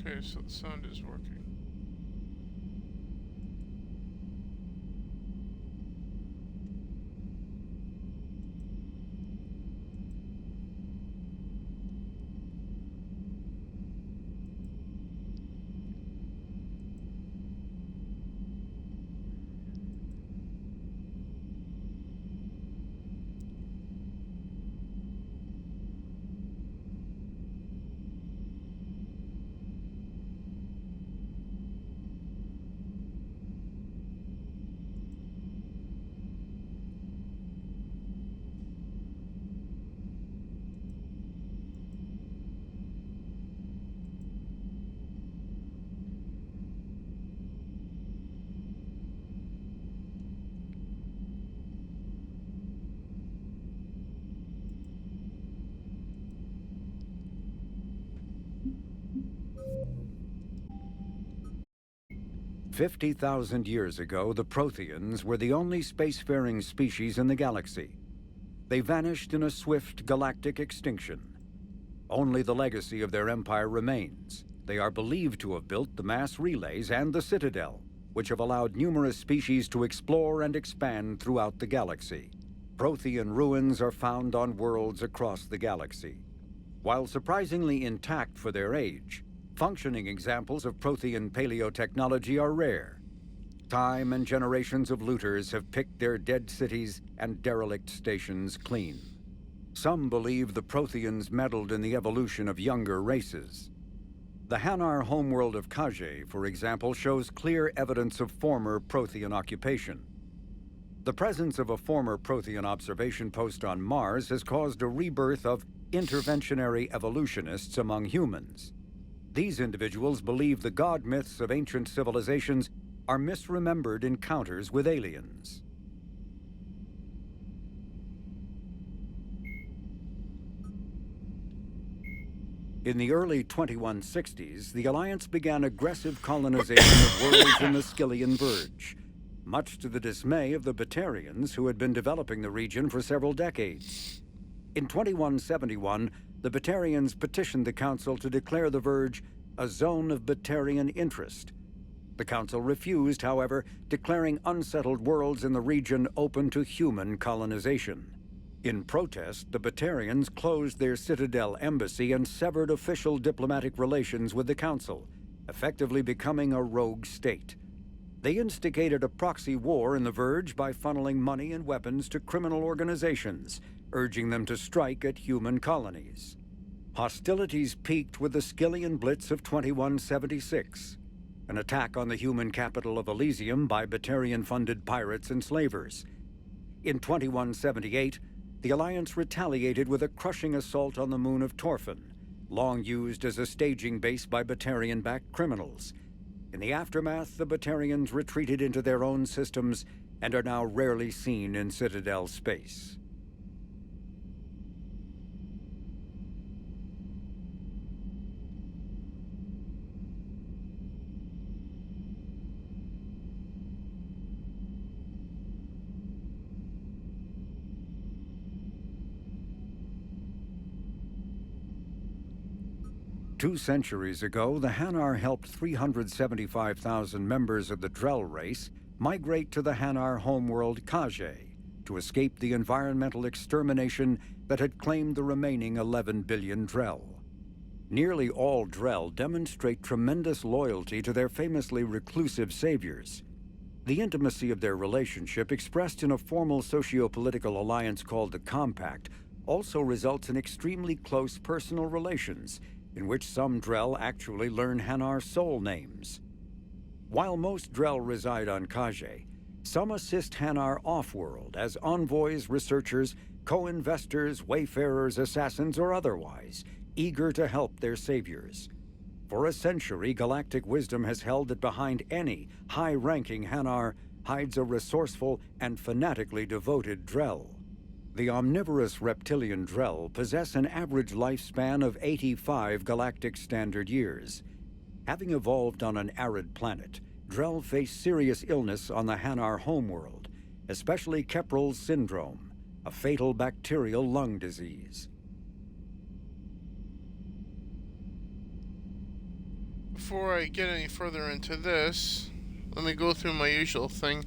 Okay, so the sound is working. "50,000 years ago, the Protheans were the only spacefaring species in the galaxy. They vanished in a swift galactic extinction. Only the legacy of their empire remains. They are believed to have built the mass relays and the Citadel, which have allowed numerous species to explore and expand throughout the galaxy. Prothean ruins are found on worlds across the galaxy. While surprisingly intact for their age, functioning examples of Prothean paleotechnology are rare. Time and generations of looters have picked their dead cities and derelict stations clean. Some believe the Protheans meddled in the evolution of younger races. The Hanar homeworld of Khaje, for example, shows clear evidence of former Prothean occupation. The presence of a former Prothean observation post on Mars has caused a rebirth of interventionary evolutionists among humans. These individuals believe the god myths of ancient civilizations are misremembered encounters with aliens. In the early 2160s, the Alliance began aggressive colonization of worlds in the Skyllian Verge, much to the dismay of the Batarians, who had been developing the region for several decades. In 2171, the Batarians petitioned the Council to declare the Verge a zone of Batarian interest. The Council refused, however, declaring unsettled worlds in the region open to human colonization. In protest, the Batarians closed their Citadel embassy and severed official diplomatic relations with the Council, effectively becoming a rogue state. They instigated a proxy war in the Verge by funneling money and weapons to criminal organizations, urging them to strike at human colonies. Hostilities peaked with the Skyllian Blitz of 2176, an attack on the human capital of Elysium by Batarian-funded pirates and slavers. In 2178, the Alliance retaliated with a crushing assault on the moon of Torfan, long used as a staging base by Batarian-backed criminals. In the aftermath, the Batarians retreated into their own systems and are now rarely seen in Citadel space. Two centuries ago, the Hanar helped 375,000 members of the Drell race migrate to the Hanar homeworld Khaje to escape the environmental extermination that had claimed the remaining 11 billion Drell. Nearly all Drell demonstrate tremendous loyalty to their famously reclusive saviors. The intimacy of their relationship, expressed in a formal socio-political alliance called the Compact, also results in extremely close personal relations, in which some Drell actually learn Hanar soul names. While most Drell reside on Khaje, some assist Hanar off-world as envoys, researchers, co-investors, wayfarers, assassins, or otherwise, eager to help their saviors. For a century, galactic wisdom has held that behind any high-ranking Hanar hides a resourceful and fanatically devoted Drell. The omnivorous reptilian Drell possess an average lifespan of 85 galactic standard years. Having evolved on an arid planet, Drell face serious illness on the Hanar homeworld, especially Kepral's syndrome, a fatal bacterial lung disease. before I get any further into this, let me go through my usual thing.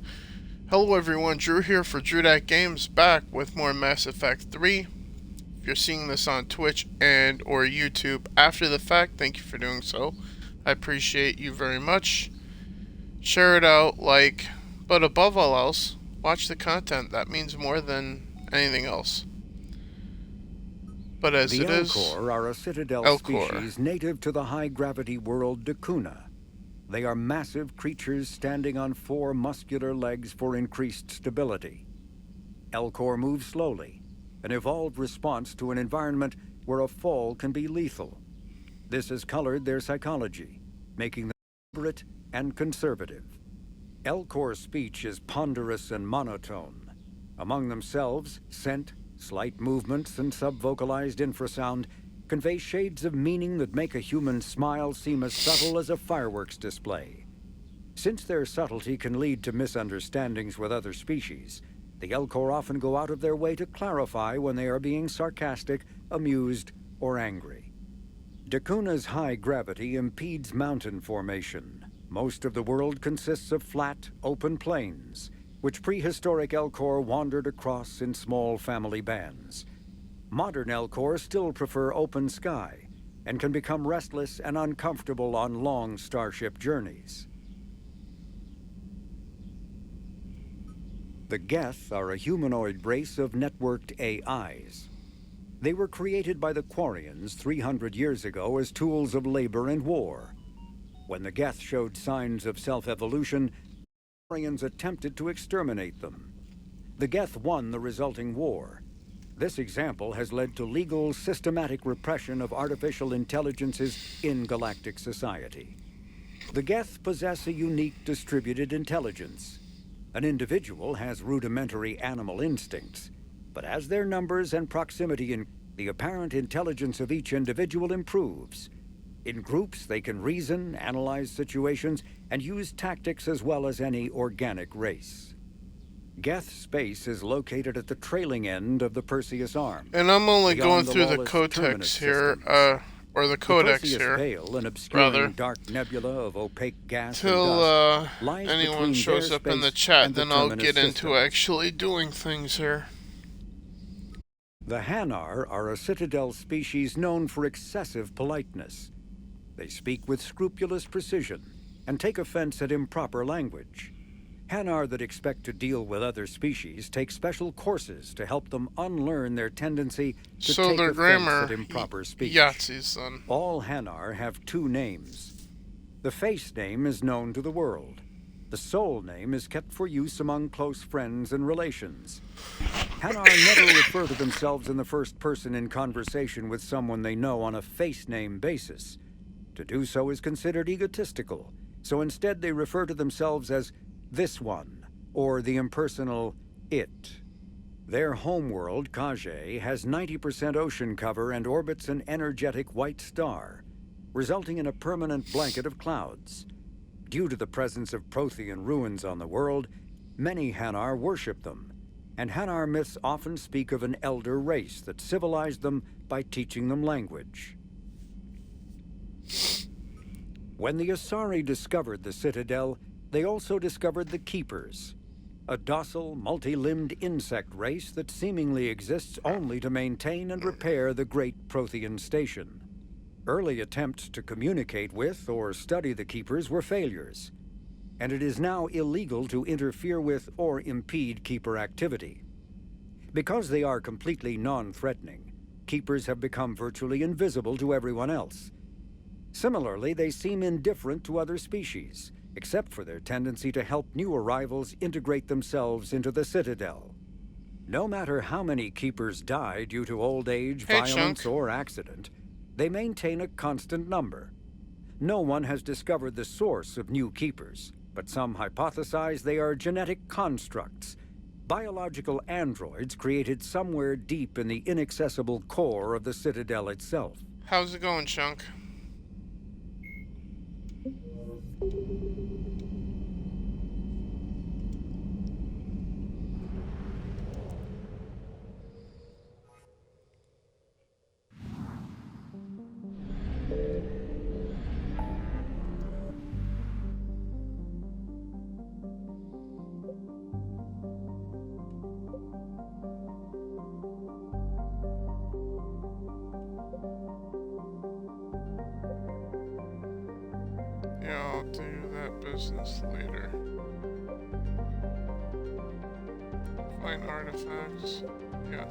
Hello everyone, Drew here for DrewDat Games, back with more Mass Effect 3. If you're seeing this on Twitch and or YouTube after the fact, thank you for doing so. I appreciate you very much. Share it out, like, but above all else, watch the content. That means more than anything else. But as the it is, Elcor are a Citadel Elcor. species native to the high-gravity world Dakuna. They are massive creatures standing on 4 muscular legs for increased stability. Elcor move slowly, an evolved response to an environment where a fall can be lethal. This has colored their psychology, making them deliberate and conservative. Elcor's speech is ponderous and monotone. Among themselves, scent, slight movements, and subvocalized infrasound convey shades of meaning that make a human smile seem as subtle as a fireworks display. Since their subtlety can lead to misunderstandings with other species, the Elcor often go out of their way to clarify when they are being sarcastic, amused, or angry. Dakuna's high gravity impedes mountain formation. Most of the world consists of flat, open plains, which prehistoric Elcor wandered across in small family bands. Modern Elcor still prefer open sky, and can become restless and uncomfortable on long starship journeys. The Geth are a humanoid race of networked AIs. They were created by the Quarians 300 years ago as tools of labor and war. When the Geth showed signs of self-evolution, the Quarians attempted to exterminate them. The Geth won the resulting war. This example has led to legal, systematic repression of artificial intelligences in galactic society. The Geth possess a unique distributed intelligence. An individual has rudimentary animal instincts, but as their numbers and proximity increase, the apparent intelligence of each individual improves. In groups, they can reason, analyze situations, and use tactics as well as any organic race. Geth space is located at the trailing end of the Perseus Arm. And I'm only going beyond through the lawless codex terminus here, systems. or the The codex Perseus here, Veil, an obscuring rather. dark nebula of opaque gas Till and dust, lies anyone between shows their up in the space chat, and the then I'll terminus get into system. actually doing things here. The Hanar are a Citadel species known for excessive politeness. They speak with scrupulous precision and take offense at improper language. Hanar that expect to deal with other species take special courses to help them unlearn their tendency to So take their offense grammar, at improper speech. Yahtzee's then. All Hanar have 2 names. The face name is known to the world. The soul name is kept for use among close friends and relations. Hanar never refer to themselves in the first person in conversation with someone they know on a face name basis. To do so is considered egotistical, so instead they refer to themselves as this one, or the impersonal it. Their homeworld, Kage, has 90% ocean cover and orbits an energetic white star, resulting in a permanent blanket of clouds. Due to the presence of Prothean ruins on the world, many Hanar worship them, and Hanar myths often speak of an elder race that civilized them by teaching them language. When the Asari discovered the Citadel, they also discovered the Keepers, a docile, multi-limbed insect race that seemingly exists only to maintain and repair the great Prothean station. Early attempts to communicate with or study the Keepers were failures, and it is now illegal to interfere with or impede Keeper activity. Because they are completely non-threatening, Keepers have become virtually invisible to everyone else. Similarly, they seem indifferent to other species, except for their tendency to help new arrivals integrate themselves into the Citadel. No matter how many Keepers die due to old age, Hey, violence, Chunk. or accident, they maintain a constant number. No one has discovered the source of new Keepers, but some hypothesize they are genetic constructs, biological androids created somewhere deep in the inaccessible core of the Citadel itself. How's it going, Chunk? Yeah, I'll do that business later. Find artifacts. Yeah.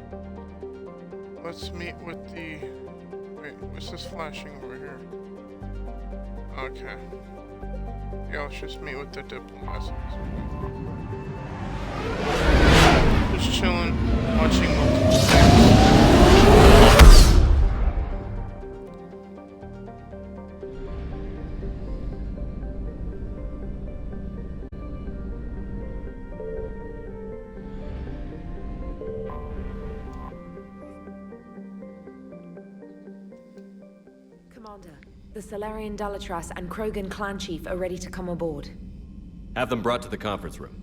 Let's meet with the... Wait, what's this flashing over here? Okay. Yeah, let's just meet with the diplomats. Just chilling, watching multiple things. Commander, the Salarian Dalatras and Krogan clan chief are ready to come aboard. Have them brought to the conference room.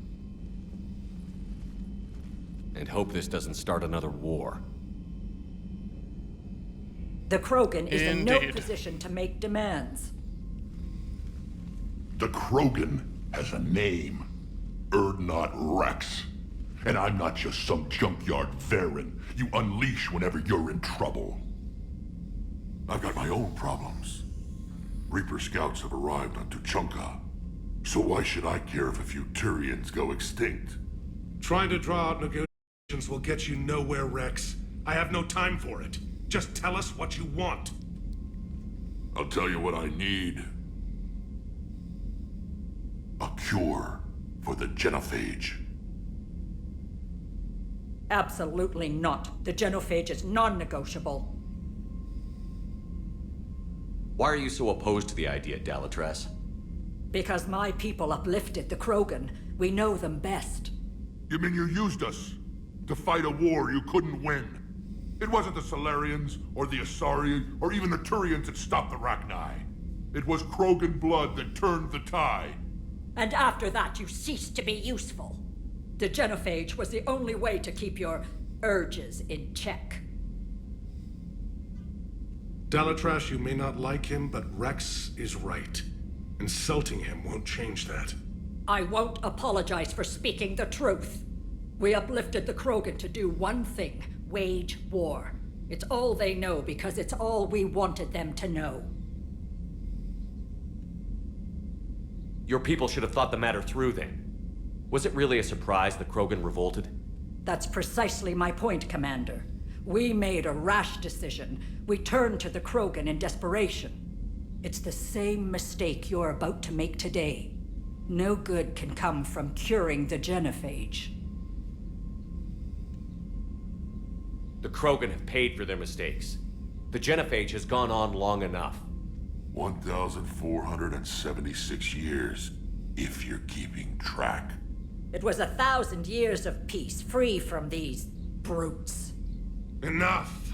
And hope this doesn't start another war. The Krogan is in no Indeed. position to make demands. The Krogan has a name. Urdnot Rex. And I'm not just some junkyard Varen you unleash whenever you're in trouble. I've got my own problems. Reaper scouts have arrived on Tuchanka. So why should I care if a few Turians go extinct? Trying to draw out negotiations will get you nowhere, Rex. I have no time for it. Just tell us what you want. I'll tell you what I need. A cure for the genophage. Absolutely not. The genophage is non-negotiable. Why are you so opposed to the idea, Dalatras? Because my people uplifted the Krogan. We know them best. You mean you used us to fight a war you couldn't win? It wasn't the Salarians, or the Asari, or even the Turians that stopped the Rachni. It was Krogan blood that turned the tide. And after that, you ceased to be useful. The genophage was the only way to keep your urges in check. Dalatras, you may not like him, but Rex is right. Insulting him won't change that. I won't apologize for speaking the truth. We uplifted the Krogan to do one thing: wage war. It's all they know because it's all we wanted them to know. Your people should have thought the matter through then. Was it really a surprise the Krogan revolted? That's precisely my point, Commander. We made a rash decision. We turned to the Krogan in desperation. It's the same mistake you're about to make today. No good can come from curing the genophage. The Krogan have paid for their mistakes. The genophage has gone on long enough. 1,476 years, if you're keeping track. It was 1,000 years of peace, free from these brutes. Enough!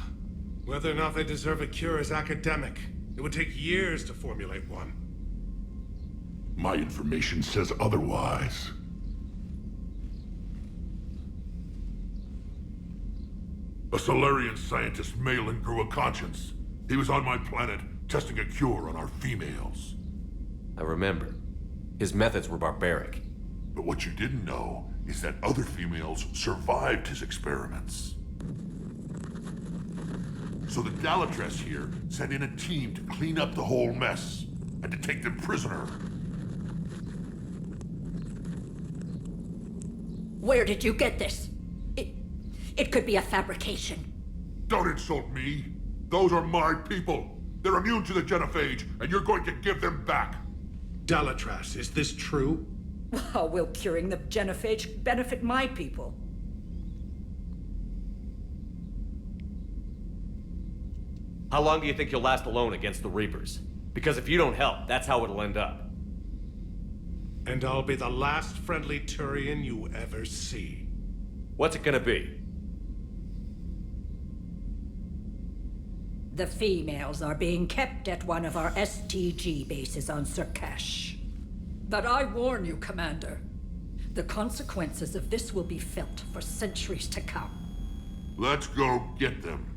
Whether or not they deserve a cure is academic. It would take years to formulate one. My information says otherwise. A Solarian scientist, Malin, grew a conscience. He was on my planet, testing a cure on our females. I remember. His methods were barbaric. But what you didn't know is that other females survived his experiments. So the Dalatras here sent in a team to clean up the whole mess, and to take them prisoner. Where did you get this? It could be a fabrication. Don't insult me. Those are my people. They're immune to the genophage, and you're going to give them back. Dalatras, is this true? How will curing the genophage benefit my people? How long do you think you'll last alone against the Reapers? Because if you don't help, that's how it'll end up. And I'll be the last friendly Turian you ever see. What's it gonna be? The females are being kept at one of our STG bases on Surkash. But I warn you, Commander, the consequences of this will be felt for centuries to come. Let's go get them.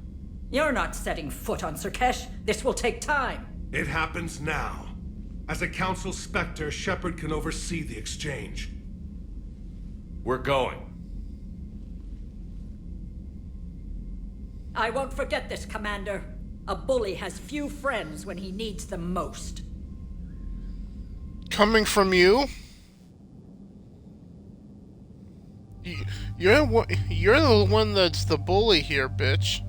You're not setting foot on Surkash. This will take time. It happens now. As a Council Spectre, Shepard can oversee the exchange. We're going. I won't forget this, Commander. A bully has few friends when he needs them most. coming from you? You're the one that's the bully here, bitch.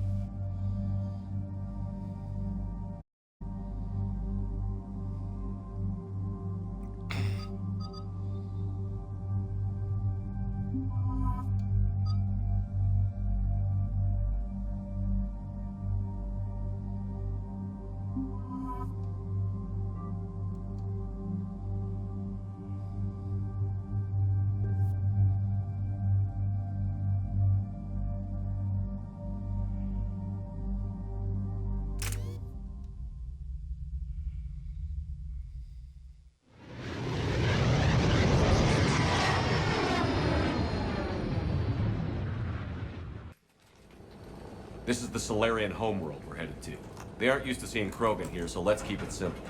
This is the Salarian homeworld we're headed to. They aren't used to seeing Krogan here, so let's keep it simple.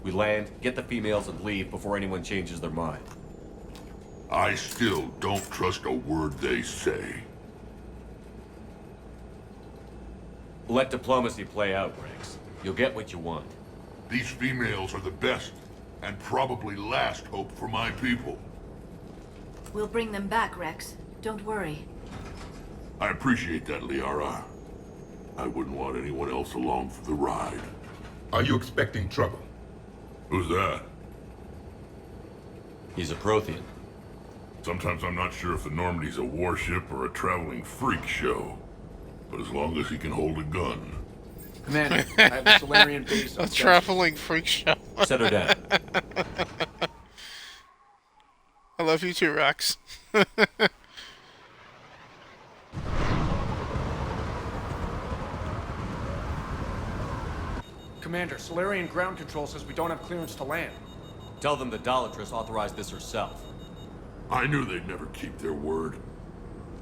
We land, get the females, and leave before anyone changes their mind. I still don't trust a word they say. Let diplomacy play out, Rex. You'll get what you want. These females are the best, and probably last hope for my people. We'll bring them back, Rex. Don't worry. I appreciate that, Liara. I wouldn't want anyone else along for the ride. Are you expecting trouble? Who's that? He's a Prothean. Sometimes I'm not sure if the Normandy's a warship or a traveling freak show. But as long as he can hold a gun. Commander, I have a Solarian base on A traveling freak show. Set her down. I love you too, Rex. Commander, Solarian ground control says we don't have clearance to land. Tell them the Dalatrass authorized this herself. I knew they'd never keep their word.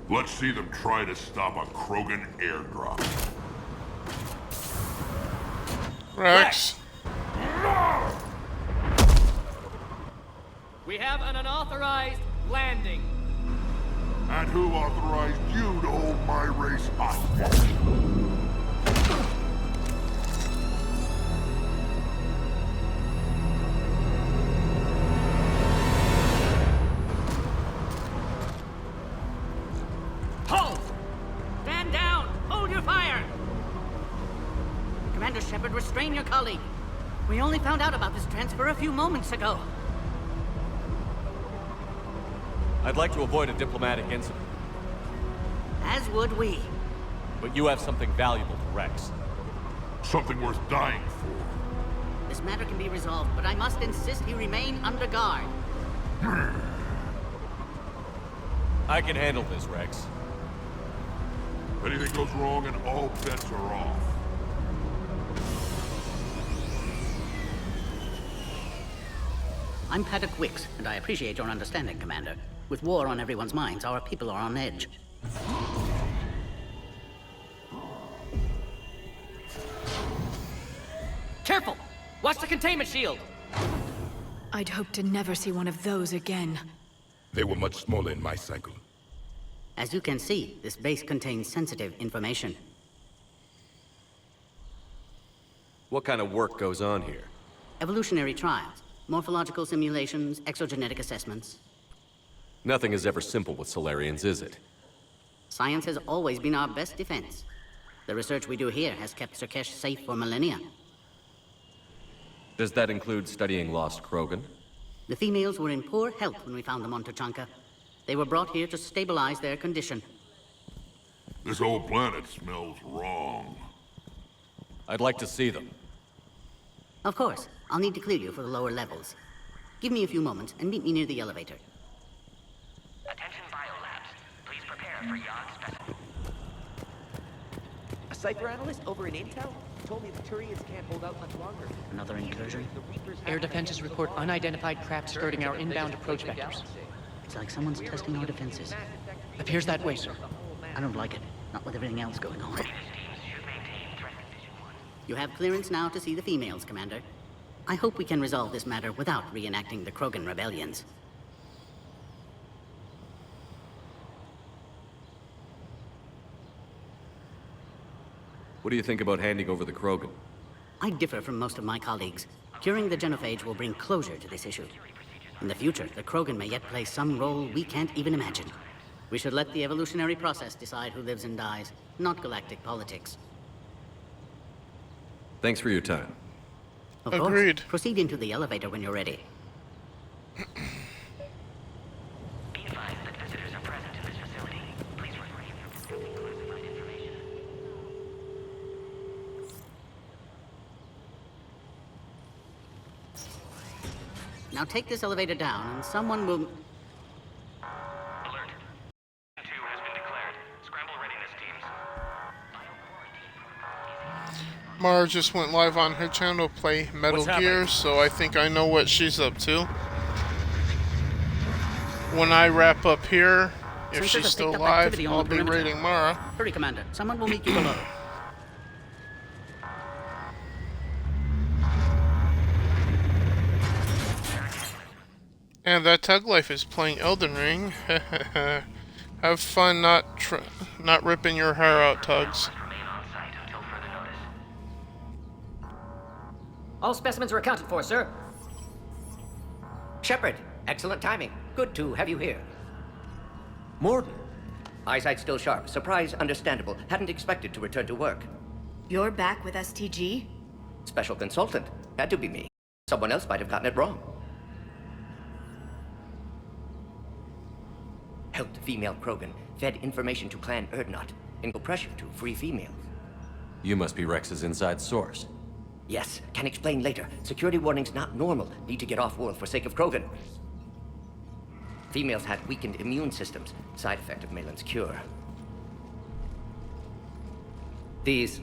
Let's see them try to stop a Krogan airdrop. Rex. We have an unauthorized landing. And who authorized you to hold my race hostage? Halt! Stand down! Hold your fire! Commander Shepard, restrain your colleague. We only found out about this transfer a few moments ago. I'd like to avoid a diplomatic incident, As would we. but you have something valuable to Rex. Something worth dying for. This matter can be resolved, but I must insist he remain under guard. I can handle this, Rex. If anything goes wrong and all bets are off. I'm Paddock Wicks, and I appreciate your understanding, Commander. With war on everyone's minds, our people are on edge. Careful! Watch the containment shield! I'd hope to never see one of those again. They were much smaller in my cycle. As you can see, this base contains sensitive information. What kind of work goes on here? Evolutionary trials, morphological simulations, exogenetic assessments. Nothing is ever simple with Solarians, is it? Science has always been our best defense. The research we do here has kept Surkesh safe for millennia. Does that include studying lost Krogan? The females were in poor health when we found them on Tuchanka. They were brought here to stabilize their condition. This whole planet smells wrong. I'd like to see them. Of course, I'll need to clear you for the lower levels. Give me a few moments and meet me near the elevator. Attention biolabs. Please prepare for yacht specimen. A Cypher analyst over in Intel told me the Turians can't hold out much longer. Another incursion? Air defenses report unidentified craft skirting our inbound approach vectors. It's like someone's testing our defenses. Appears that way, sir. I don't like it. Not with everything else going on. You have clearance now to see the females, Commander. I hope we can resolve this matter without reenacting the Krogan rebellions. What do you think about handing over the Krogan? I differ from most of my colleagues. Curing the genophage will bring closure to this issue. In the future, the Krogan may yet play some role we can't even imagine. We should let the evolutionary process decide who lives and dies, not galactic politics. Thanks for your time. Of Agreed. course. Proceed into the elevator when you're ready. Be advised that visitors are present in this facility. Please refrain from discussing classified information. Now take this elevator down, and someone will... Alert. 2 has been declared. Scramble readiness teams. Mara just went live on her channel, play Metal Gear, so I think I know what she's up to. When I wrap up here, if she's still live, I'll be raiding Mara. Hurry, Commander. Someone will meet you below. And that Tug Life is playing Elden Ring. Have fun not ripping your hair out, Tugs. All specimens are accounted for, sir. Shepard, excellent timing. Good to have you here. Mordin. Eyesight still sharp. Surprise understandable. Hadn't expected to return to work. You're back with STG? Special consultant. Had to be me. Someone else might have gotten it wrong. Helped female Krogan. Fed information to Clan Urdnot. And go pressure to free females. You must be Rex's inside source. Yes, can explain later. Security warnings not normal. Need to get off-world for sake of Krogan. Females had weakened immune systems. Side effect of Malin's cure. These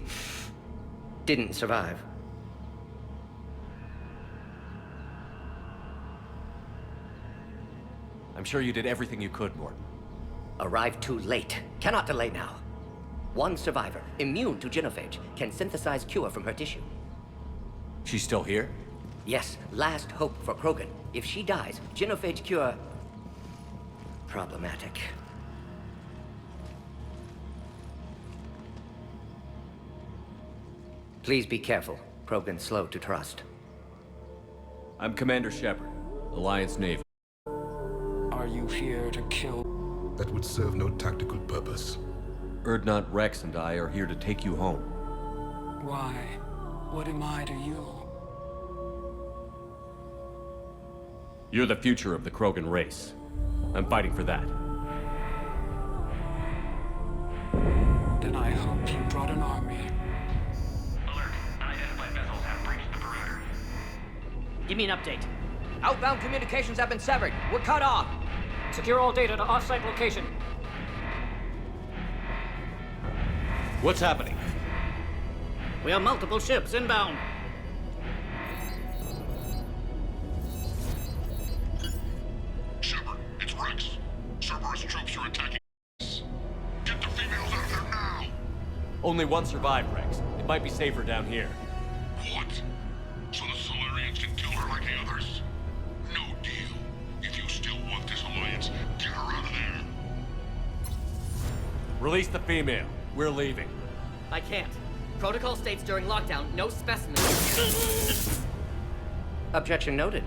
didn't survive. I'm sure you did everything you could, Mordin. Arrived too late. Cannot delay now. One survivor, immune to genophage, can synthesize cure from her tissue. She's still here? Yes, last hope for Krogan. If she dies, genophage cure... problematic. Please be careful. Krogan's slow to trust. I'm Commander Shepard, Alliance Navy. Are you here to kill? That would serve no tactical purpose. Urdnot, Rex, and I are here to take you home. Why? What am I to you? You're the future of the Krogan race. I'm fighting for that. Then I hope you brought an army. Alert. Unidentified vessels have breached the perimeter. Give me an update. Outbound communications have been severed. We're cut off. Secure all data to off-site location. What's happening? We have multiple ships inbound. Shepard, it's Rex. Cerberus troops are attacking us. Get the females out of there now! Only one survived, Rex. It might be safer down here. What? So the Solarians can kill her like the others? No deal. If you still want this alliance, get her out of there. Release the female. We're leaving. I can't. Protocol states during lockdown, no specimens. Objection noted.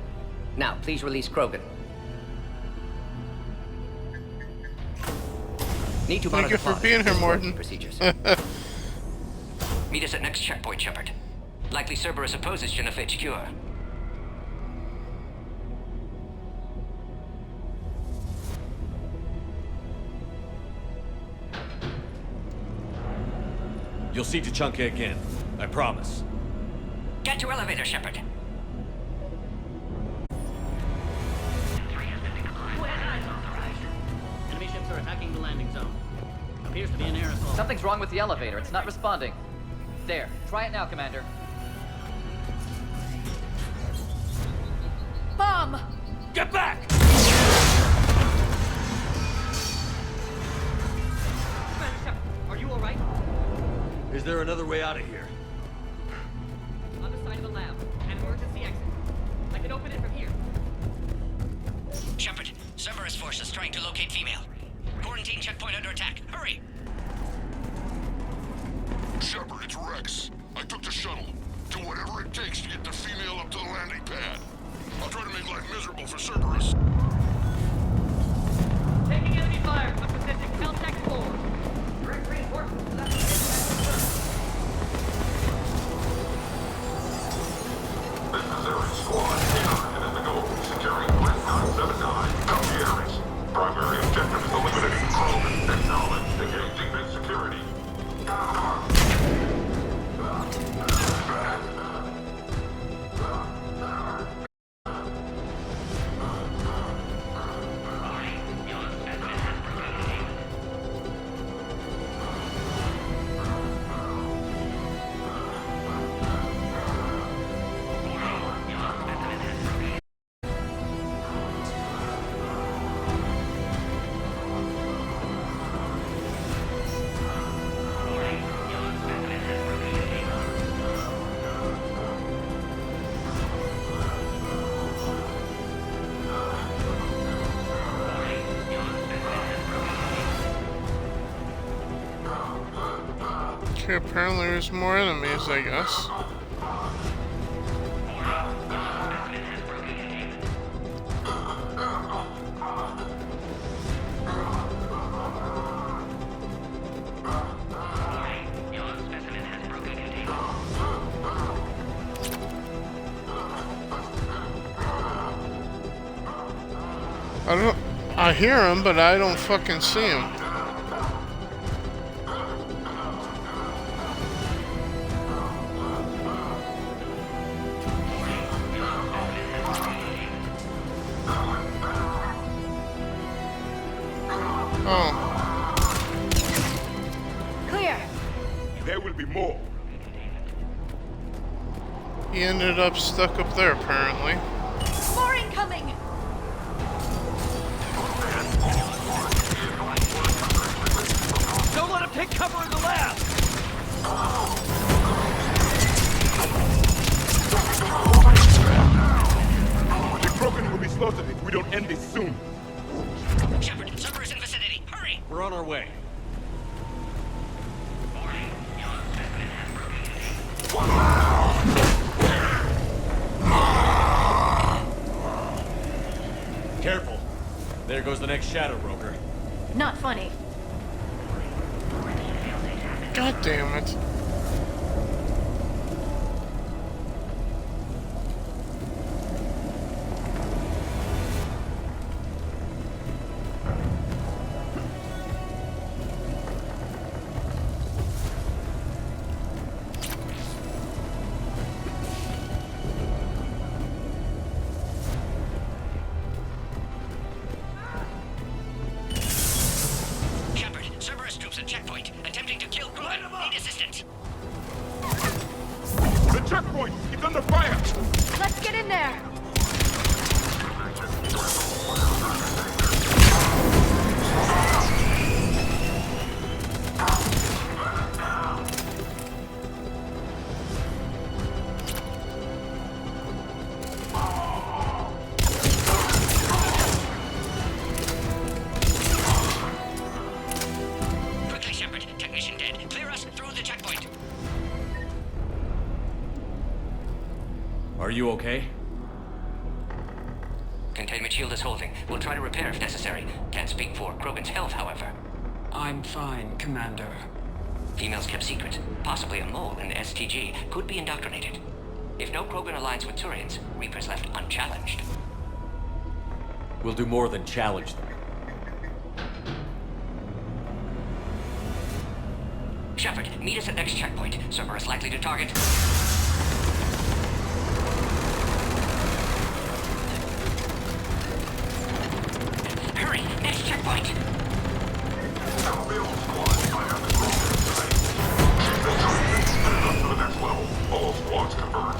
Now, please release Krogan. Need to Thank you for being here, Mordin. Procedures. Meet us at next checkpoint, Shepard. Likely Cerberus opposes genophage cure. You'll see Tuchanka again. I promise. Get to elevator, Shepard. Enemy ships are attacking the landing zone. Appears to be an air assault. Something's wrong with the elevator. It's not responding. There. Try it now, Commander. Bomb! Get back! Commander Shepard, are you alright? Is there another way out of here? On the side of the lab. An emergency exit. I can open it from here. Shepard, Cerberus forces trying to locate female. Quarantine checkpoint under attack. Hurry! Shepard, it's Rex. I took the shuttle. Do whatever it takes to get the female up to the landing pad. I'll try to make life miserable for Cerberus. Taking enemy fire from the Pacific Caltech 4. Direct reinforcements to that This is Ares Squad, and in the goal, securing Quest 979, Algiers. Primary objective is eliminating Krogan. Acknowledged. Engaging base security. Okay, apparently there's more enemies, I guess. I hear him, but I don't fucking see him. He ended up stuck up there, apparently. More incoming! Don't let him take cover in the lab! The Krogan will be slaughtered if we don't end this soon. Shepard, Cerberus in vicinity. Hurry! We're on our way. Careful. There goes the next Shadow Broker. Not funny. God damn it. Checkpoint. Attempting to kill Krogan. Need assistance. The checkpoint! It's under fire! Let's get in there! Are you okay? Containment shield is holding. We'll try to repair if necessary. Can't speak for Krogan's health, however. I'm fine, Commander. Females kept secret. Possibly a mole in the STG. Could be indoctrinated. If no Krogan aligns with Turians, Reaper's left unchallenged. We'll do more than challenge them. Shepard, meet us at next checkpoint. Cerberus likely to target. Hurry! Next checkpoint! To the next level. All squads converge.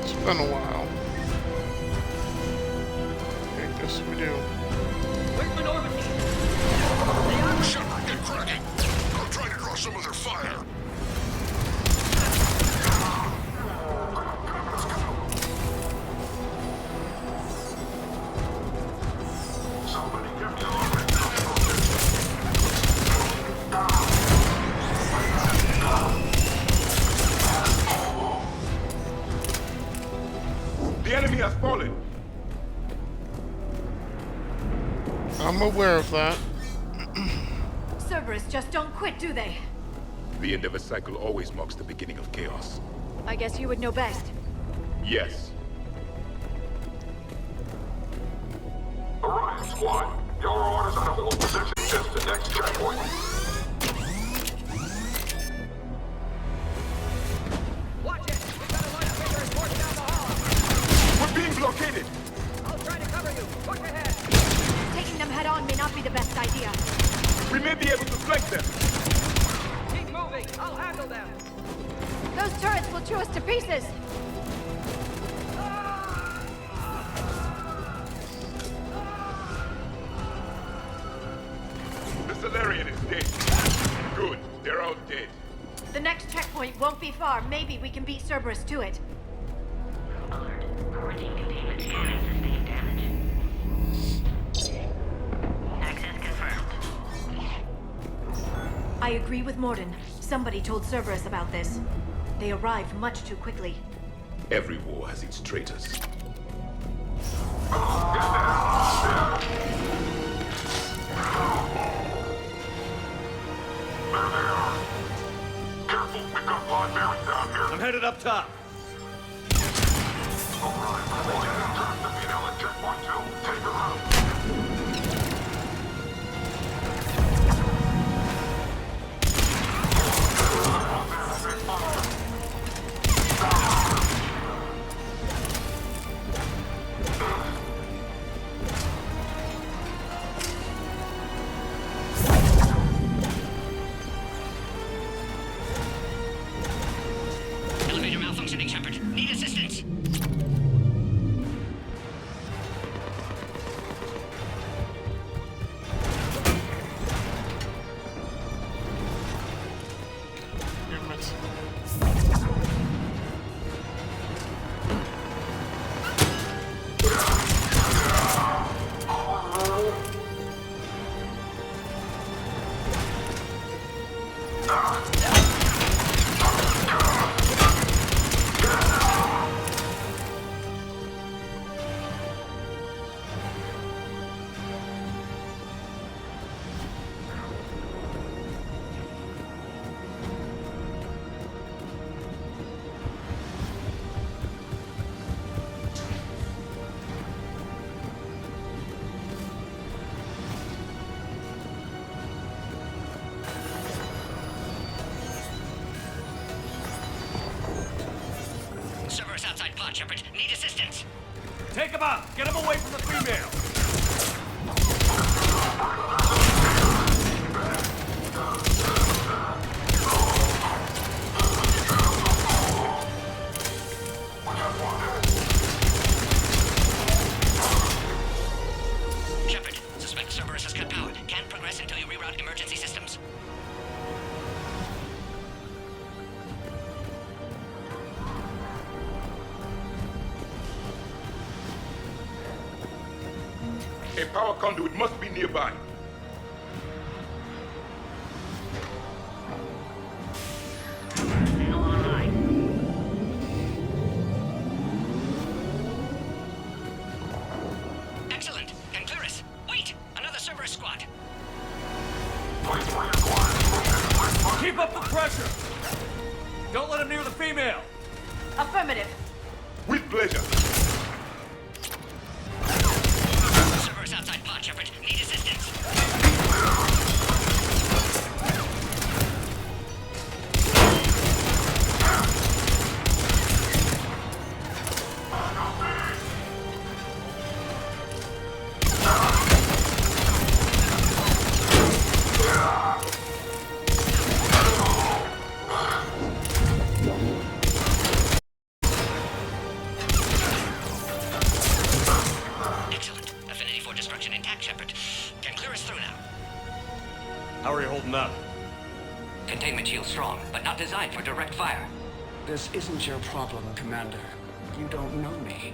It's been a while. I guess we do. Where's Minority? Shepard, get cracking! I'm trying to draw some of their fire. Somebody give me a The enemy has fallen. I'm aware of that. Cerberus just don't quit, do they? The end of a cycle always marks the beginning of chaos. I guess you would know best. Yes. Orion Squad, your orders on a hold position since the next checkpoint. Watch it! We got a line of fighters marching down the hall! We're being blockaded. I'll try to cover you! Push ahead! Taking them head on may not be the best idea. We may be able to flank them. Keep moving! I'll handle them! Those turrets will chew us to pieces! The Salarian is dead. Good. They're all dead. The next checkpoint won't be far. Maybe we can beat Cerberus to it. Alert. Quarantine containment scanning sustained damage. Access confirmed. I agree with Mordin. Somebody told Cerberus about this. They arrived much too quickly. Every war has its traitors. Careful, we've got live bearings down here. I'm headed up top. Alright, turn the female at checkpoint 2. Take her out. Elevator malfunctioning, Shepard. Need assistance. Damn it. Cerberus outside pod, Shepard. Need assistance. Take him out! Get him away from the female! Shepard, suspect Cerberus has cut power. Can't progress until you reroute emergency systems. A power conduit must be nearby. Signal online. Excellent. Can clear us. Wait! Another Cerberus squad. Keep up the pressure! Don't let him near the female! Affirmative. With pleasure. Cerberus outside pod, Shepard. Need assistance. strong, but not designed for direct fire. This isn't your problem, Commander. You don't know me.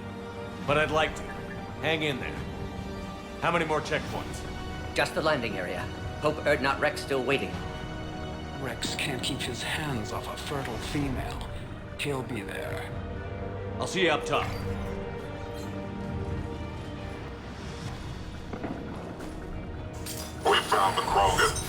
But I'd like to. Hang in there. How many more checkpoints? Just the landing area. Hope Urdnot Rex still waiting. Rex can't keep his hands off a fertile female. He'll be there. I'll see you up top. We found the Krogan.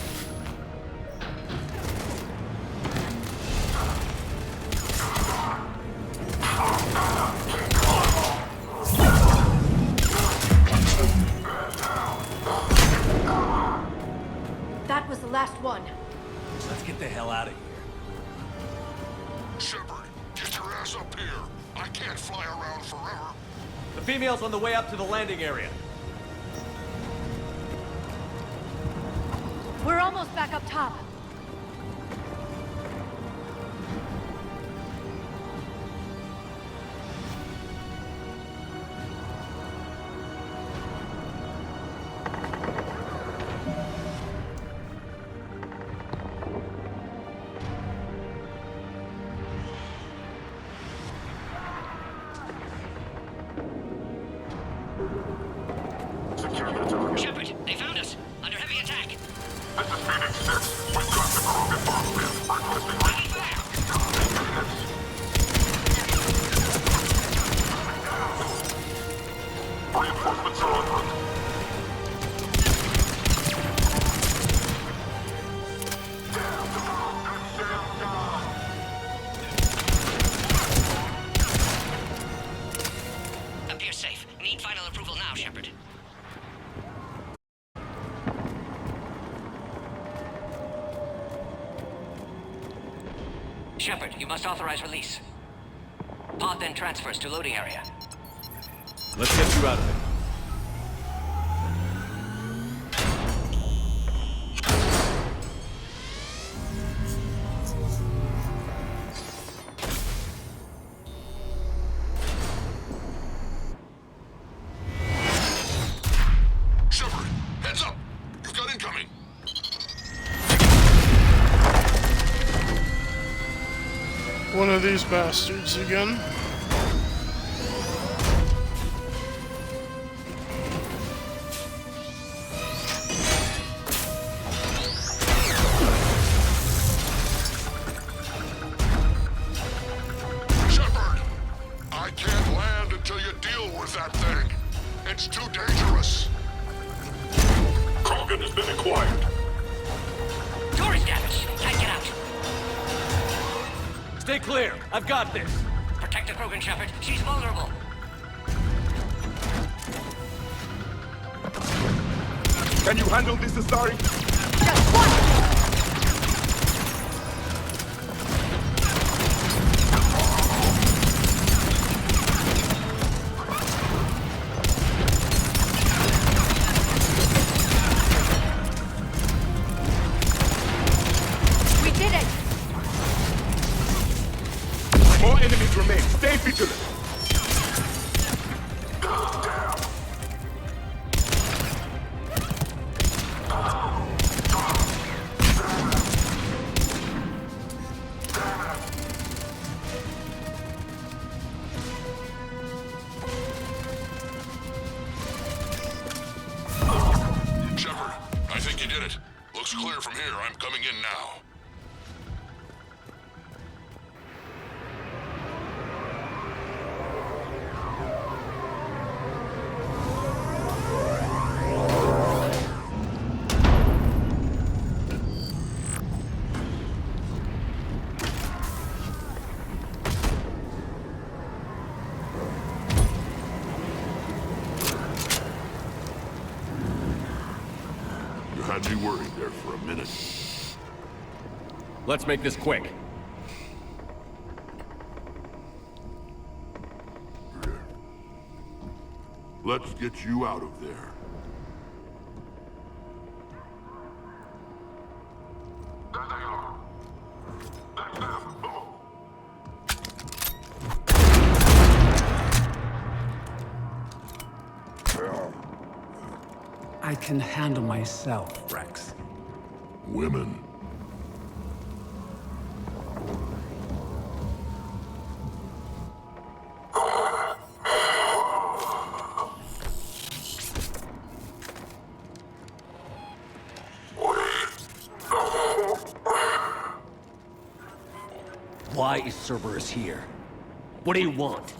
That was the last one. Let's get the hell out of here. Shepard, get your ass up here. I can't fly around forever. The female's on the way up to the landing area. We're almost back up top. Shepard, they found us. Under heavy attack. This is Phoenix 6. We've got the Krogan bombs in. Reinforcements are en route. Appears safe. Need final approval now, Shepard. Shepard, you must authorize release. Pod then transfers to loading area. Let's get you out of it. Shepard, heads up! You've got incoming. One of these bastards again. Shepard, I can't land until you deal with that thing. It's too dangerous. Krogan has been acquired. Door is damaged. Can't get out. Stay clear. I've got this. Protect the Krogan, Shepard. She's vulnerable. Can you handle this, Asari? Just one! We did it! More enemies remain. Stay vigilant. Shepard, I think you did it. Looks clear from here. I'm coming in now. You had me worried there for a minute. Let's make this quick. Let's get you out of there. There they are. That's them. I can handle myself, Rex. Women. Why is Cerberus here? What do you want?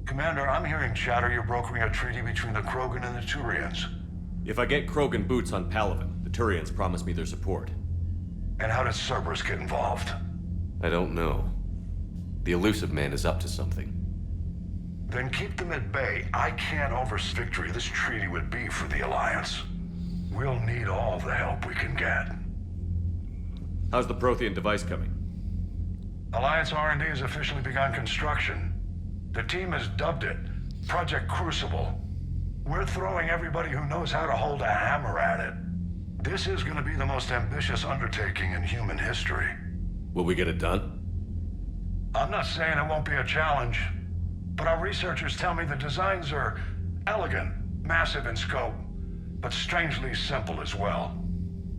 Commander, I'm hearing chatter you're brokering a treaty between the Krogan and the Turians. If I get Krogan boots on Palaven, the Turians promise me their support. And how does Cerberus get involved? I don't know. The Elusive Man is up to something. Then keep them at bay. I can't oversee victory this treaty would be for the Alliance. We'll need all the help we can get. How's the Prothean device coming? Alliance R&D has officially begun construction. The team has dubbed it Project Crucible. We're throwing everybody who knows how to hold a hammer at it. This is going to be the most ambitious undertaking in human history. Will we get it done? I'm not saying it won't be a challenge, but our researchers tell me the designs are elegant, massive in scope, but strangely simple as well.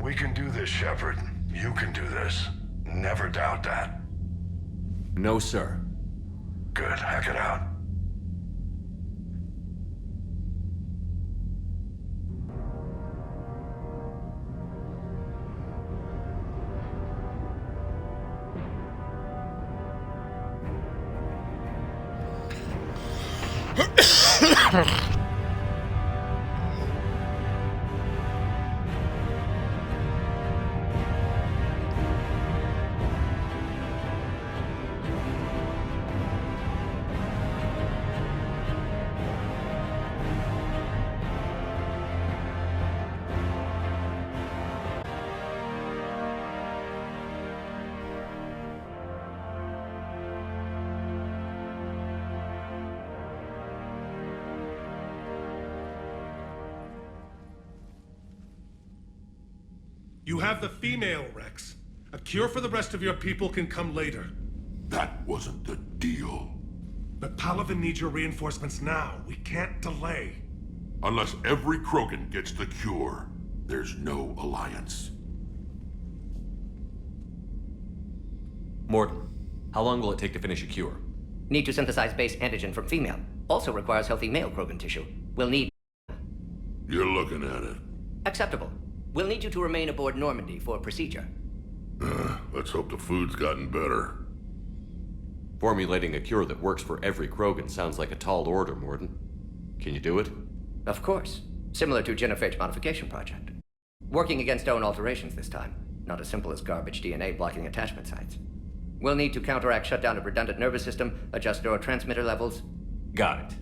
We can do this, Shepard. You can do this. Never doubt that. No, sir. Good. Hack it out. You have the female, Rex. A cure for the rest of your people can come later. That wasn't the deal. But Palaven needs your reinforcements now. We can't delay. Unless every Krogan gets the cure, there's no alliance. Mordin, how long will it take to finish a cure? Need to synthesize base antigen from female. Also requires healthy male Krogan tissue. We'll need... You're looking at it. Acceptable. We'll need you to remain aboard Normandy for procedure. Let's hope the food's gotten better. Formulating a cure that works for every Krogan sounds like a tall order, Mordin. Can you do it? Of course. Similar to Genophage Modification Project. Working against own alterations this time. Not as simple as garbage DNA blocking attachment sites. We'll need to counteract shutdown of redundant nervous system, adjust neurotransmitter levels. Got it.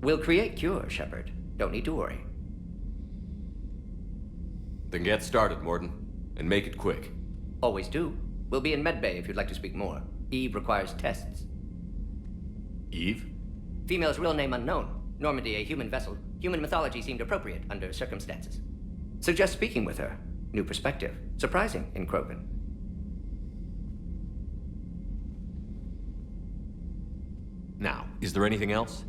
We'll create cure, Shepard. Don't need to worry. Then get started, Mordin. And make it quick. Always do. We'll be in medbay if you'd like to speak more. Eve requires tests. Eve? Female's real name unknown. Normandy, a human vessel. Human mythology seemed appropriate under circumstances. Suggest speaking with her. New perspective. Surprising in Krogan. Now, is there anything else?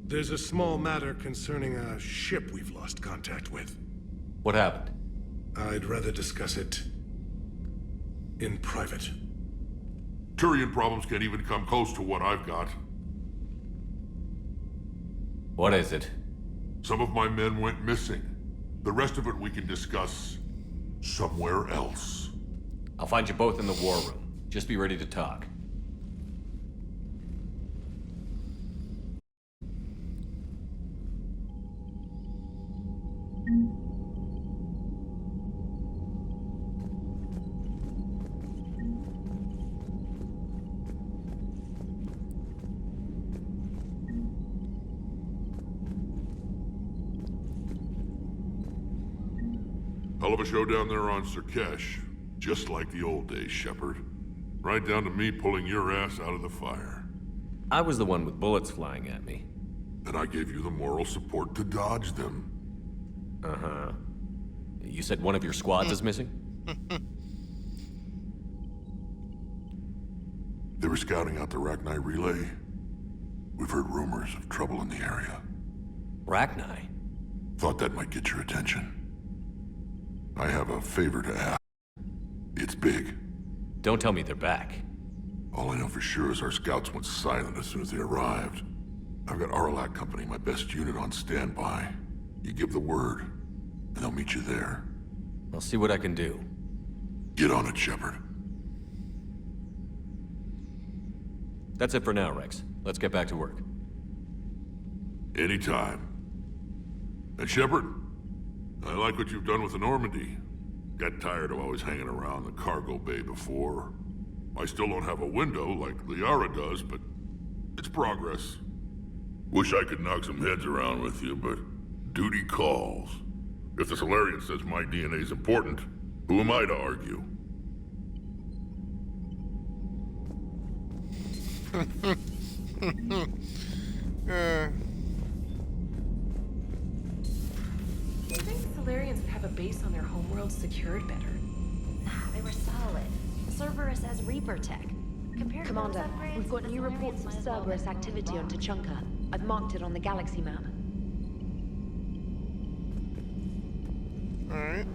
There's a small matter concerning a ship we've lost contact with. What happened? I'd rather discuss it in private. Turian problems can't even come close to what I've got. What is it? Some of my men went missing. The rest of it we can discuss somewhere else. I'll find you both in the war room. Just be ready to talk. Hell of a show down there on Surkesh. Just like the old days, Shepard. Right down to me pulling your ass out of the fire. I was the one with bullets flying at me. And I gave you the moral support to dodge them. Uh-huh. You said one of your squads is missing? They were scouting out the Rachni relay. We've heard rumors of trouble in the area. Rachni? Thought that might get your attention. I have a favor to ask. It's big. Don't tell me they're back. All I know for sure is our scouts went silent as soon as they arrived. I've got Aralak Company, my best unit, on standby. You give the word, and I'll meet you there. I'll see what I can do. Get on it, Shepard. That's it for now, Rex. Let's get back to work. Anytime. And Shepard, I like what you've done with the Normandy. Got tired of always hanging around the cargo bay before. I still don't have a window like Liara does, but it's progress. Wish I could knock some heads around with you, but duty calls. If the Salarian says my DNA's important, who am I to argue? Do you think Salarians would have a base on their homeworld secured better? They were solid. Cerberus as Reaper tech. Compared Commander, to those upgrades, we've got the new Salarians reports of might as well Cerberus have been activity on wrong. Tuchanka. I've marked it on the galaxy map. Alright.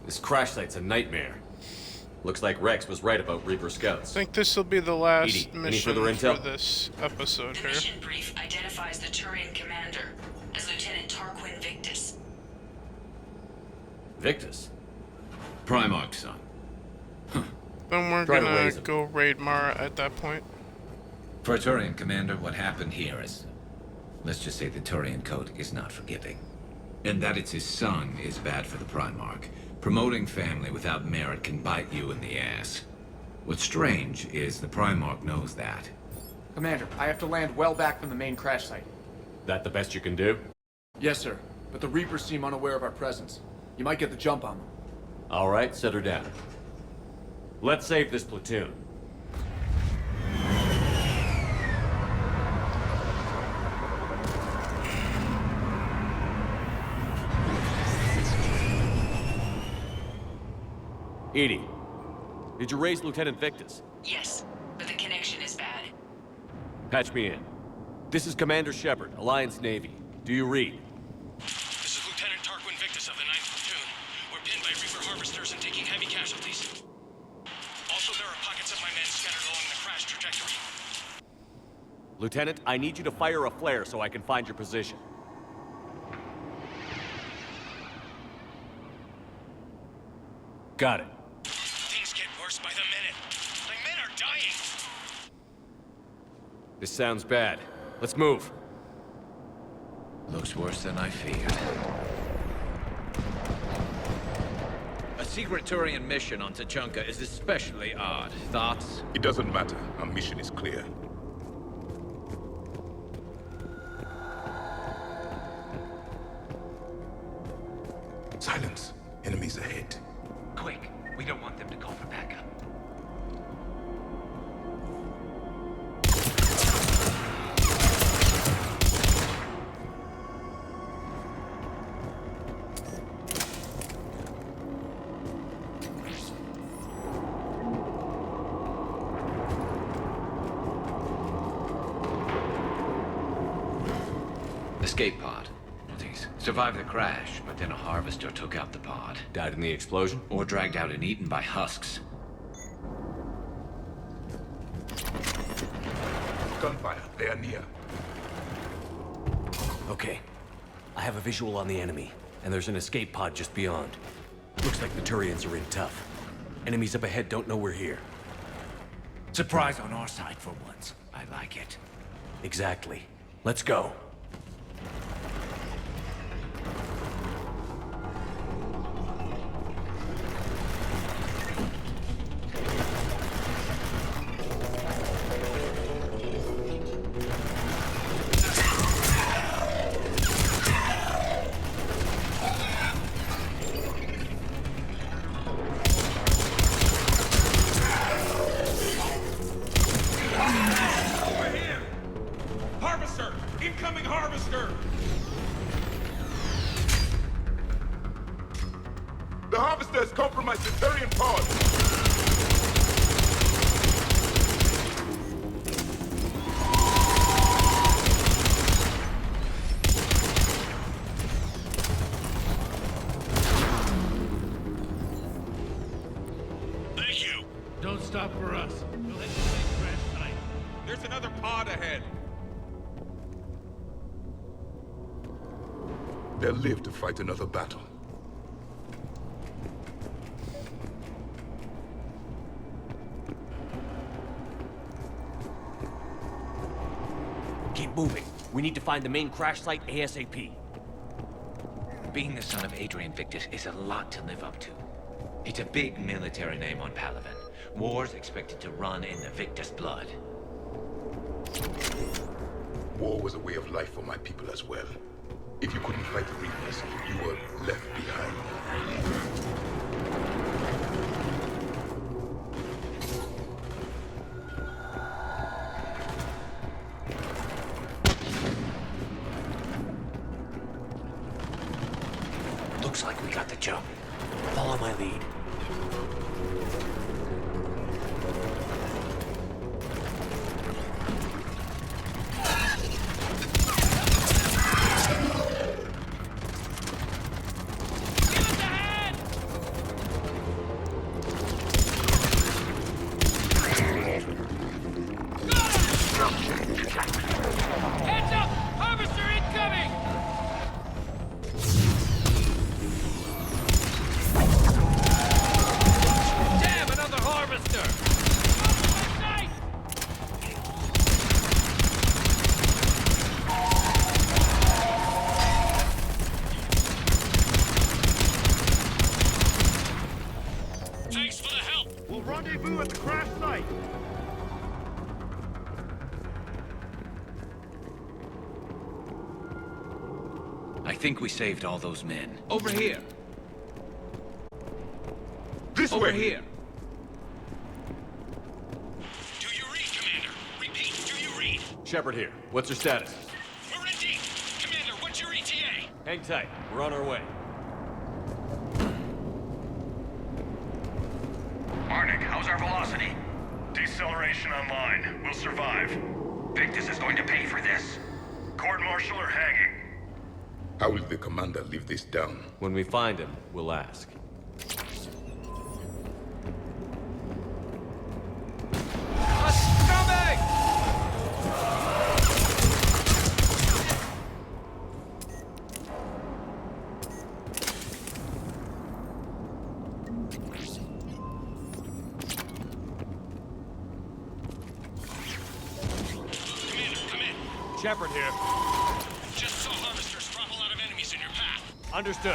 This crash site's a nightmare. Looks like Rex was right about Reaper Scouts. I think this will be the last Edie, any mission further for intel? this episode The here. mission brief identifies the Turian commander as Lieutenant Tarquin Victus. Victus? Primarch, son. Then we're Try to gonna raise him. go raid Mara at that point. For a Turian commander, what happened here is... let's just say the Turian code is not forgiving. And that it's his son is bad for the Primarch. Promoting family without merit can bite you in the ass. What's strange is the Primarch knows that. Commander, I have to land well back from the main crash site. That the best you can do? Yes, sir. But the Reapers seem unaware of our presence. You might get the jump on them. All right, set her down. Let's save this platoon. Edie, did you raise Lieutenant Victus? Yes, but the connection is bad. Patch me in. This is Commander Shepard, Alliance Navy. Do you read? This is Lieutenant Tarquin Victus of the 9th Platoon. We're pinned by Reaper harvesters and taking heavy casualties. Also, there are pockets of my men scattered along the crash trajectory. Lieutenant, I need you to fire a flare so I can find your position. Got it. Things get worse by the minute. My men are dying. This sounds bad. Let's move. Looks worse than I feared. A secret Turian mission on Tuchanka is especially odd. Thoughts? It doesn't matter. Our mission is clear. Silence. Enemies ahead. Quick, we don't want them to call for backup. Escape pod. These survived the crash, but then a harvester took out the pod. Died in the explosion? Or dragged out and eaten by husks. Gunfire. They are near. Okay. I have a visual on the enemy, and there's an escape pod just beyond. Looks like the Turians are in tough. Enemies up ahead don't know we're here. Surprise on our side for once. I like it. Exactly. Let's go. Harvester! Incoming harvester! The harvester has compromised the Turian pod. Thank you. Don't stop for us. We'll hit the main crash site. There's another pod ahead. They'll live to fight another battle. Keep moving. We need to find the main crash site ASAP. Being the son of Adrian Victus is a lot to live up to. It's a big military name on Palaven. War's expected to run in the Victus blood. War was a way of life for my people as well. If you couldn't fight the Reapers, you were left behind. Looks like we got the jump. Follow my lead. Heads up! Harvester incoming! Damn, another harvester! Thanks for the help. We'll rendezvous at the crash site. I think we saved all those men. Over here. This Over way. here. Do you read, Commander? Repeat, do you read? Shepard here. What's your status? We're in deep. Commander, what's your ETA? Hang tight. We're on our way. Arnik, how's our velocity? Deceleration online. We'll survive. Victus is going to pay for this. Court-martial or hanging? How will the commander live this down? When we find him, we'll ask. Commander, come in. Shepard here. Just saw harvesters Understood.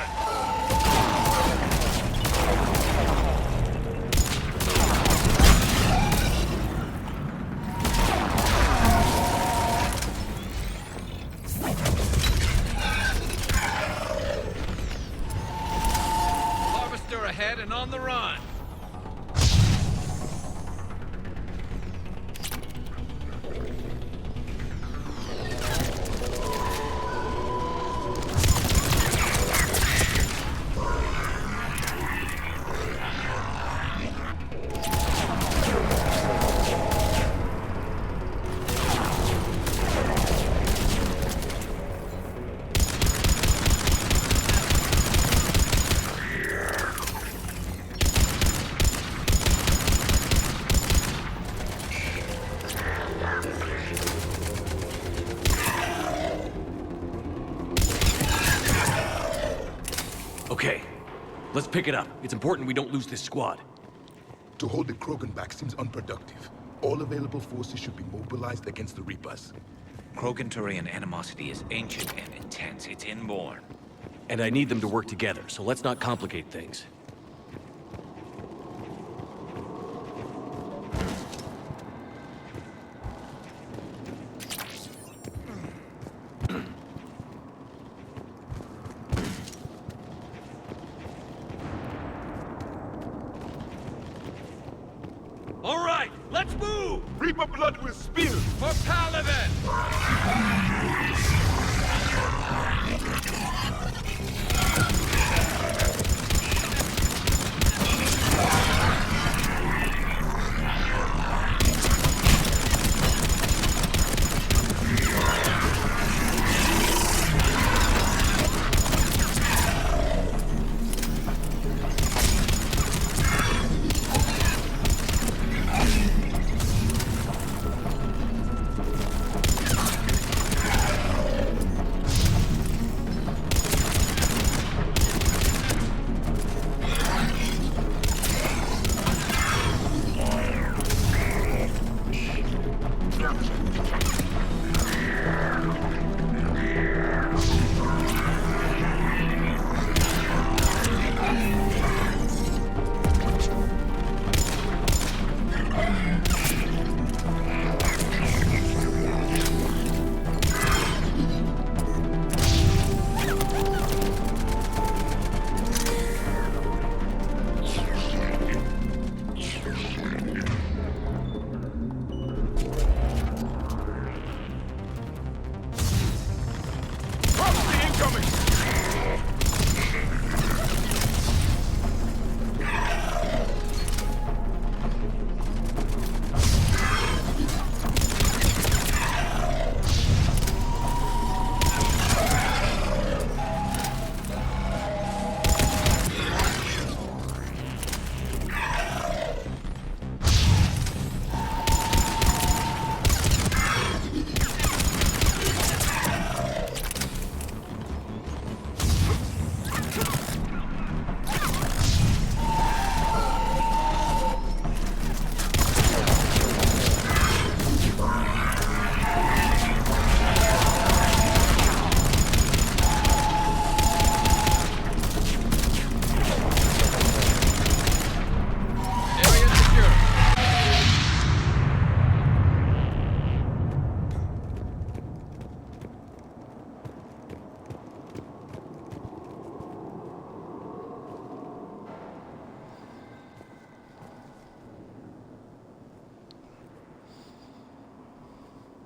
Harvester ahead and on the run. Okay, let's pick it up. It's important we don't lose this squad. To hold the Krogan back seems unproductive. All available forces should be mobilized against the Reapers. Krogan-Turian animosity is ancient and intense. It's inborn. And I need them to work together, so let's not complicate things. All right, let's move! Reaper blood will spill! For Paladin!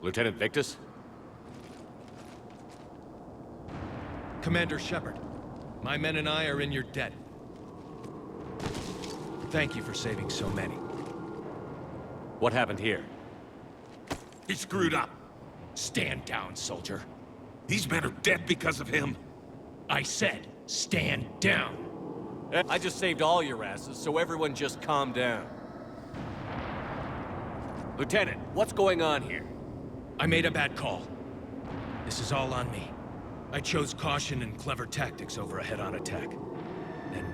Lieutenant Victus? Commander Shepard, my men and I are in your debt. Thank you for saving so many. What happened here? He screwed up. Stand down, soldier. These men are dead because of him. I said, stand down. I just saved all your asses, so everyone just calm down. Lieutenant, what's going on here? I made a bad call. This is all on me. I chose caution and clever tactics over a head-on attack. And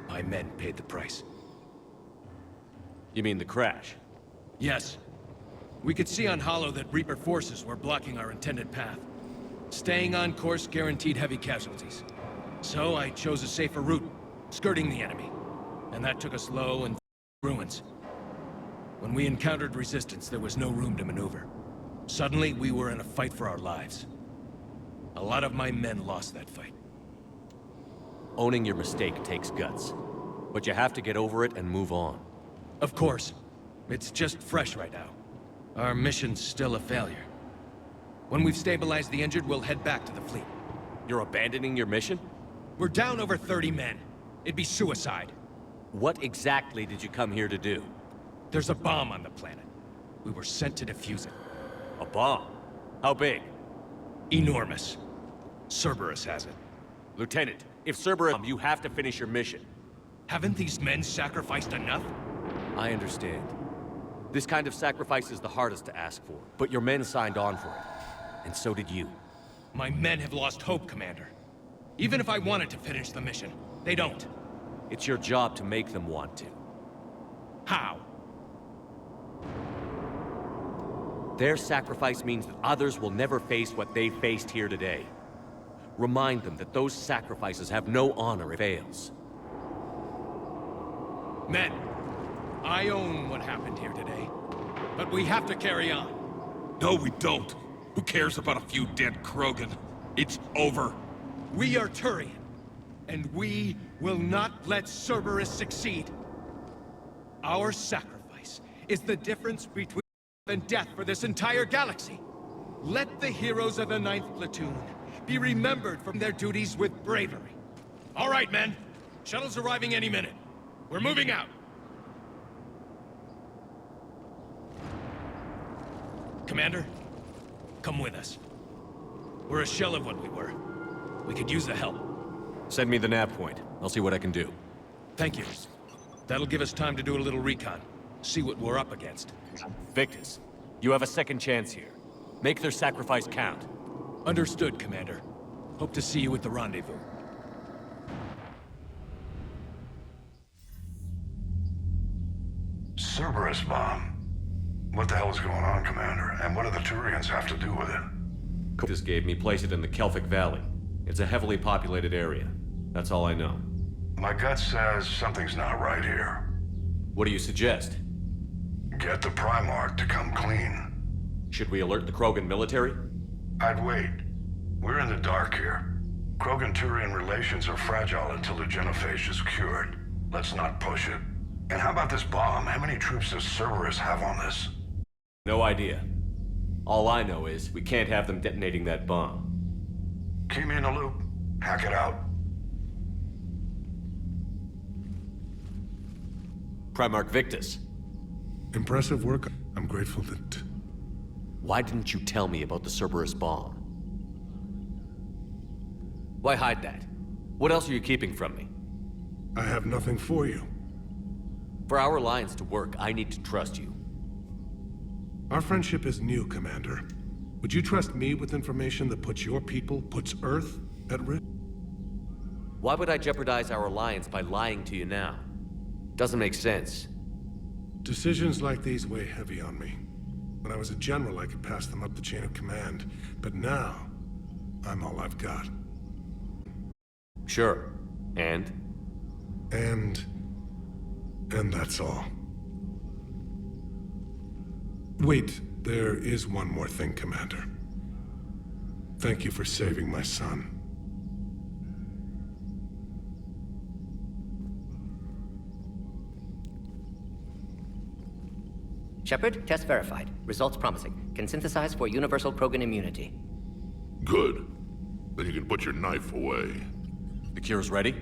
my men paid the price. You mean the crash? Yes. We could see on Hollow that Reaper forces were blocking our intended path. Staying on course guaranteed heavy casualties. So I chose a safer route, skirting the enemy. And that took us low and ruins. When we encountered resistance, there was no room to maneuver. Suddenly, we were in a fight for our lives. A lot of my men lost that fight. Owning your mistake takes guts. But you have to get over it and move on. Of course. It's just fresh right now. Our mission's still a failure. When we've stabilized the injured, we'll head back to the fleet. You're abandoning your mission? We're down over 30 men. It'd be suicide. What exactly did you come here to do? There's a bomb on the planet. We were sent to defuse it. A bomb? How big? Enormous. Cerberus has it. Lieutenant, if Cerberus, you have to finish your mission. Haven't these men sacrificed enough? I understand. This kind of sacrifice is the hardest to ask for, but your men signed on for it. And so did you. My men have lost hope, Commander. Even if I wanted to finish the mission, they don't. It's your job to make them want to. How? Their sacrifice means that others will never face what they faced here today. Remind them that those sacrifices have no honor if it fails. Men, I own what happened here today. But we have to carry on. No, we don't. Who cares about a few dead Krogan? It's over. We are Turian, and we will not let Cerberus succeed. Our sacrifice is the difference between life and death for this entire galaxy. Let the heroes of the 9th Platoon be remembered from their duties with bravery. All right, men. Shuttle's arriving any minute. We're moving out. Commander, come with us. We're a shell of what we were. We could use the help. Send me the nav point. I'll see what I can do. Thank you. That'll give us time to do a little recon. See what we're up against. Victus, you have a second chance here. Make their sacrifice count. Understood, Commander. Hope to see you at the rendezvous. Cerberus bomb. What the hell is going on, Commander? And what do the Turians have to do with it? This gave me place it in the Kelphic Valley. It's a heavily populated area. That's all I know. My gut says something's not right here. What do you suggest? Get the Primarch to come clean. Should we alert the Krogan military? I'd wait. We're in the dark here. Krogan-Turian relations are fragile until the genophage is cured. Let's not push it. And how about this bomb? How many troops does Cerberus have on this? No idea. All I know is we can't have them detonating that bomb. Keep me in the loop. Hack it out. Primarch Victus. Impressive work. I'm grateful that... Why didn't you tell me about the Cerberus bomb? Why hide that? What else are you keeping from me? I have nothing for you. For our alliance to work, I need to trust you. Our friendship is new, Commander. Would you trust me with information that puts your people, puts Earth, at risk? Why would I jeopardize our alliance by lying to you now? Doesn't make sense. Decisions like these weigh heavy on me. When I was a general, I could pass them up the chain of command. But now, I'm all I've got. Sure. And that's all. Wait, there is one more thing, Commander. Thank you for saving my son. Shepard, test verified. Results promising. Can synthesize for universal Krogan immunity. Good. Then you can put your knife away. The cure's ready?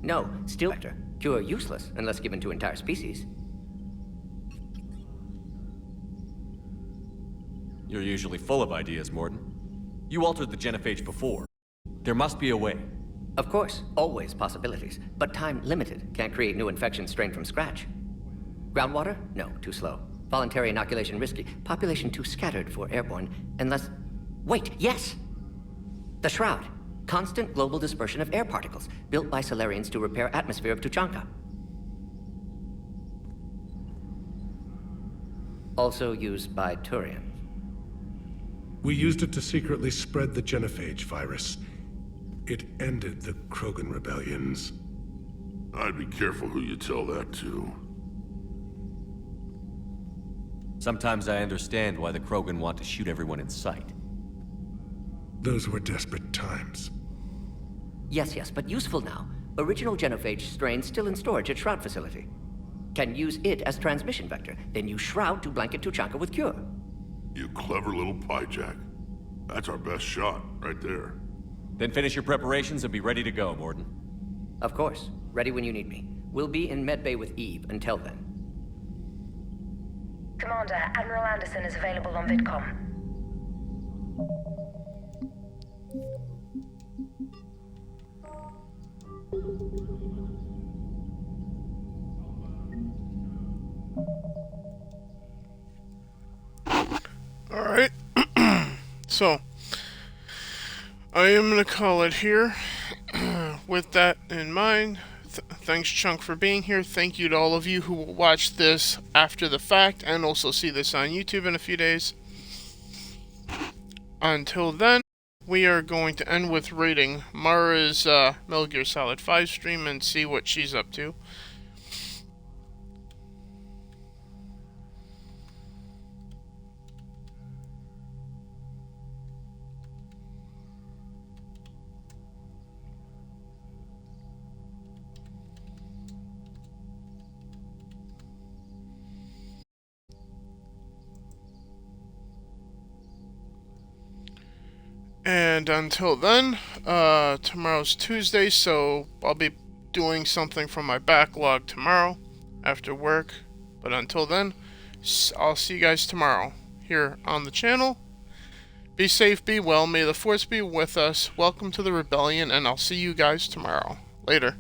No, still vector. Cure useless unless given to entire species. You're usually full of ideas, Mordin. You altered the genophage before. There must be a way. Of course, always possibilities, but time limited. Can't create new infection strain from scratch. Groundwater? No, too slow. Voluntary inoculation risky. Population too scattered for airborne, unless... Wait, yes! The Shroud. Constant global dispersion of air particles, built by Salarians to repair atmosphere of Tuchanka. Also used by Turians. We used it to secretly spread the genophage virus. It ended the Krogan rebellions. I'd be careful who you tell that to. Sometimes I understand why the Krogan want to shoot everyone in sight. Those were desperate times. Yes, but useful now. Original genophage strain still in storage at Shroud facility. Can use it as transmission vector, then use Shroud to blanket Tuchanka with cure. You clever little pyjak. That's our best shot, right there. Then finish your preparations and be ready to go, Mordin. Of course. Ready when you need me. We'll be in medbay with Eve until then. Commander, Admiral Anderson is available on VidCom. Alright. So, I am going to call it here. With that in mind, thanks Chunk for being here. Thank you to all of you who will watch this after the fact and also see this on YouTube in a few days. Until then, we are going to end with rating Mara's Metal Gear Solid 5 stream and see what she's up to. And until then, tomorrow's Tuesday, so I'll be doing something from my backlog tomorrow after work. But until then, I'll see you guys tomorrow here on the channel. Be safe, be well, may the Force be with us. Welcome to the Rebellion, and I'll see you guys tomorrow. Later.